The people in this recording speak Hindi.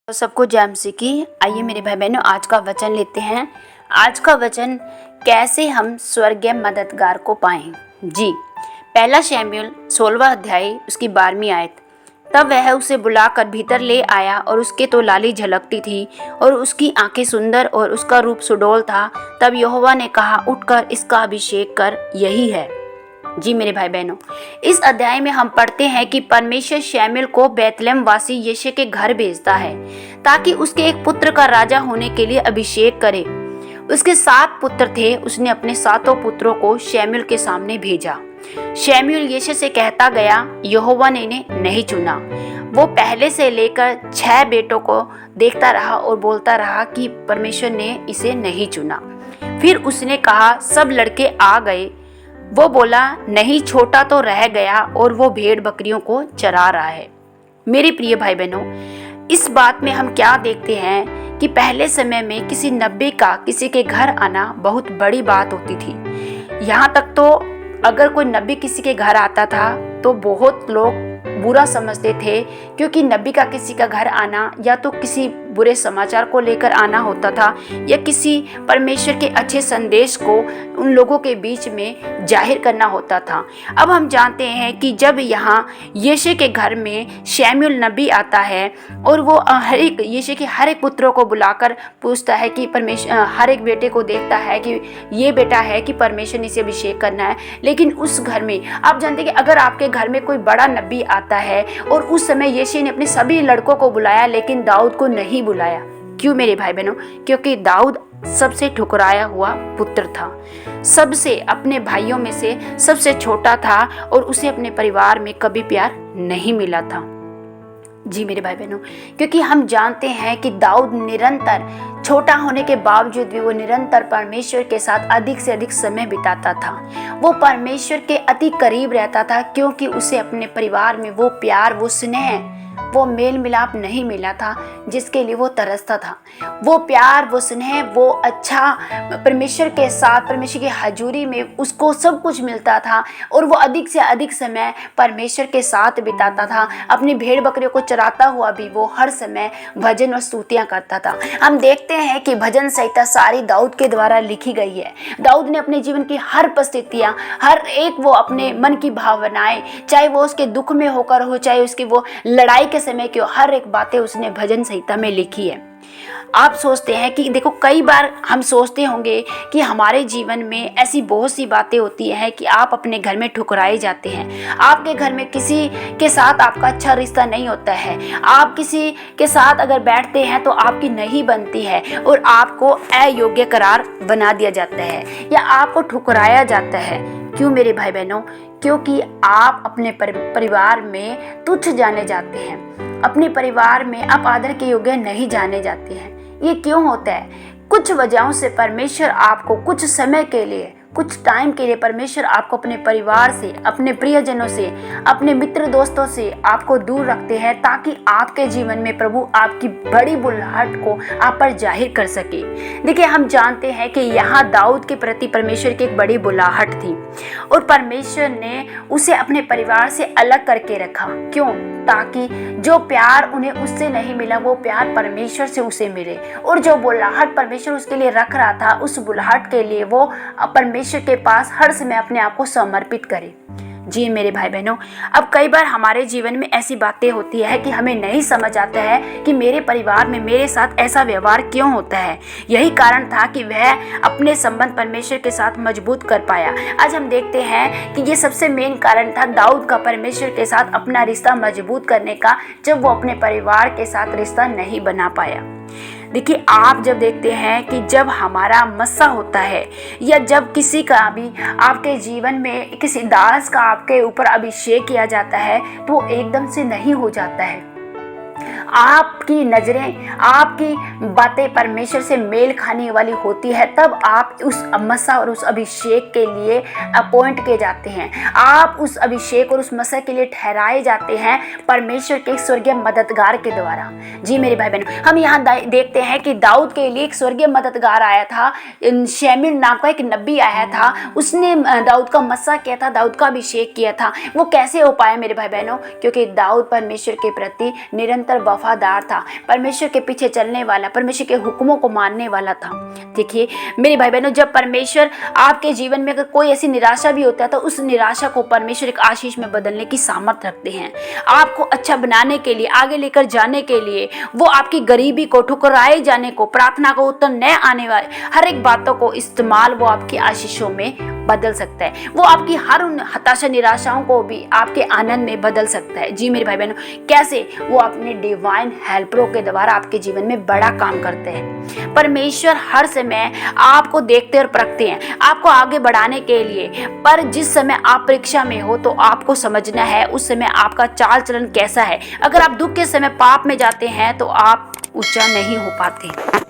तो सबको जय मसीह की। आइए मेरे भाई बहनों, आज का वचन लेते हैं। आज का वचन, कैसे हम स्वर्गीय मददगार को पाएं। जी, पहला शमूएल 16वां अध्याय उसकी 12वीं आयत। तब वह उसे बुलाकर भीतर ले आया और उसके तो लाली झलकती थी और उसकी आंखें सुंदर और उसका रूप सुडौल था। तब यहोवा ने कहा, उठकर इसका अभिषेक कर, यही है। जी मेरे भाई बहनों, इस अध्याय में हम पढ़ते हैं कि परमेश्वर शमूएल को बैतलहम वासी यिशै के घर भेजता है ताकि उसके एक पुत्र का राजा होने के लिए अभिषेक करे। उसके 7 पुत्र थे। उसने अपने 7 पुत्रों को शमूएल के सामने भेजा। शमूएल यिशै से कहता गया, यहोवा ने इन्हें नहीं चुना। वो पहले से लेकर 6 बेटों को देखता रहा और बोलता रहा कि परमेश्वर ने इसे नहीं चुना। फिर उसने कहा, सब लड़के आ गए। वो बोला, नहीं, छोटा तो रह गया और वो भेड़ बकरियों को चरा रहा है। मेरे प्रिय भाई बहनों, इस बात में हम क्या देखते हैं कि पहले समय में किसी नबी का किसी के घर आना बहुत बड़ी बात होती थी। यहाँ तक तो अगर कोई नबी किसी के घर आता था तो बहुत लोग बुरा समझते थे, क्योंकि नबी का किसी का घर आना या तो किसी बुरे समाचार को लेकर आना होता था या किसी परमेश्वर के अच्छे संदेश को उन लोगों के बीच में जाहिर करना होता था। अब हम जानते हैं कि जब यहाँ यिशै के घर में शमूएल नबी आता है और वो यिशै के हर एक पुत्रों को बुलाकर पूछता है कि परमेश्वर, हर एक बेटे को देखता है कि ये बेटा है कि परमेश्वर ने इसे अभिषेक करना है। लेकिन उस घर में आप जानते हैं कि अगर आपके घर में कोई बड़ा नबी आता है और उस समय यिशै ने अपने सभी लड़कों को बुलाया लेकिन दाऊद को नहीं बुलाया। क्यों मेरे भाई बहनों? क्योंकि दाऊद सबसे ठुकराया हुआ पुत्र था, सबसे अपने भाइयों में से सबसे छोटा था और उसे अपने परिवार में कभी प्यार नहीं मिला था। जी मेरे भाई बहनों, क्योंकि हम जानते हैं कि दाऊद निरंतर, छोटा होने के बावजूद भी वो निरंतर परमेश्वर के साथ अधिक से अधिक समय बिताता था। वो परमेश्वर के अति करीब रहता था, क्योंकि उसे अपने परिवार में वो प्यार, वो स्नेह, वो मेल मिलाप नहीं मिला था जिसके लिए वो तरसता था। वो प्यार, वो स्नेह, वो अच्छा परमेश्वर के साथ, परमेश्वर की हजूरी में उसको सब कुछ मिलता था और वो अधिक से अधिक समय परमेश्वर के साथ बिताता था। अपनी भेड़ बकरियों को चराता हुआ भी वो हर समय भजन और स्तुतियां करता था। हम देखते हैं कि भजन संहिता सारी दाऊद के द्वारा लिखी गई है। दाऊद ने अपने जीवन की हर परिस्थितियां, हर एक वो अपने मन की भावनाएं, चाहे वो उसके दुख में होकर हो, चाहे उसकी वो लड़ाई के समय की, हर एक बातें उसने भजन संहिता में लिखी है। आप सोचते हैं कि देखो, कई बार हम सोचते होंगे कि हमारे जीवन में ऐसी बहुत सी बातें होती हैं कि आप अपने घर में ठुकराए जाते हैं। आपके घर में किसी के साथ आपका अच्छा रिश्ता नहीं होता है। आप किसी के साथ अगर बैठते हैं तो आपकी नहीं बनती है और आपको अयोग्य करार बना दिया जाता है या आपको ठुकराया जाता है। क्यों मेरे भाई बहनों? क्योंकि आप अपने परिवार में तुच्छ जाने जाते हैं, अपने परिवार में आप आदर के योग्य नहीं जाने जाते हैं। ये क्यों होता है? कुछ वजहों से परमेश्वर आपको कुछ समय के लिए, कुछ टाइम के लिए परमेश्वर आपको अपने परिवार से, अपने प्रियजनों से, अपने मित्र दोस्तों से आपको दूर रखते हैं ताकि आपके जीवन में प्रभु आपकी बड़ी बुलाहट को आप पर जाहिर कर सके। देखिए, हम जानते हैं कि यहाँ दाऊद के प्रति परमेश्वर की एक बड़ी बुलाहट थी और परमेश्वर ने उसे अपने परिवार से अलग करके रखा। क्यों? ताकि जो प्यार उन्हें उससे नहीं मिला वो प्यार परमेश्वर से उसे मिले, और जो बुलाहट परमेश्वर उसके लिए रख रहा था उस बुलाहट के लिए वो परमेश्वर के पास हर समय अपने आप को समर्पित करे। जी मेरे भाई बहनों, अब कई बार हमारे जीवन में ऐसी बातें होती है कि हमें नहीं समझ आता है कि मेरे परिवार में मेरे साथ ऐसा व्यवहार क्यों होता है। यही कारण था कि वह अपने संबंध परमेश्वर के साथ मजबूत कर पाया। आज हम देखते हैं कि ये सबसे मेन कारण था दाऊद का परमेश्वर के साथ अपना रिश्ता मजबूत करने का, जब वो अपने परिवार के साथ रिश्ता नहीं बना पाया। देखिए, आप जब देखते हैं कि जब हमारा मस्सा होता है या जब किसी का भी आपके जीवन में किसी दास का आपके ऊपर अभिषेक किया जाता है तो वो एकदम से नहीं हो जाता है। आपकी नजरें, आपकी बातें परमेश्वर से मेल खाने वाली होती है, तब आप उस मसा और उस अभिषेक के लिए अपॉइंट किए जाते हैं। आप उस अभिषेक और उस मसा के लिए ठहराए जाते हैं परमेश्वर के स्वर्गीय मददगार के द्वारा। जी मेरे भाई बहनों, हम यहाँ देखते हैं कि दाऊद के लिए एक स्वर्गीय मददगार आया था। शमूएल नाम का एक नबी आया था, उसने दाऊद का मसा किया था, दाऊद का अभिषेक किया था। वो कैसे हो पाया मेरे भाई बहनों? क्योंकि दाऊद परमेश्वर के प्रति निरंतर निरंतर वफादार था, परमेश्वर के पीछे चलने वाला, परमेश्वर के हुक्मों को मानने वाला था। देखिए मेरे भाई बहनों, जब परमेश्वर आपके जीवन में अगर कोई ऐसी निराशा भी होता है तो उस निराशा को परमेश्वर एक आशीष में बदलने की सामर्थ्य रखते हैं। आपको अच्छा बनाने के लिए, आगे लेकर जाने के लिए, वो आपकी गरीबी को, ठुकराए जाने को, प्रार्थना को उत्तर न आने वाले हर एक बातों को इस्तेमाल वो आपकी आशीषों में बदल सकता है। वो आपकी हर उन हताशा निराशाओं को भी आपके आनंद में बदल सकता है। जी मेरे भाई बहनों, कैसे? वो अपने डिवाइन हेल्परों के द्वारा आपके जीवन में बड़ा काम करते हैं। परमेश्वर हर समय आपको देखते और परखते हैं आपको आगे बढ़ाने के लिए। पर जिस समय आप परीक्षा में हो तो आपको समझना है उस समय आपका चाल चलन कैसा है। अगर आप दुख के समय पाप में जाते हैं तो आप ऊंचा नहीं हो पाते।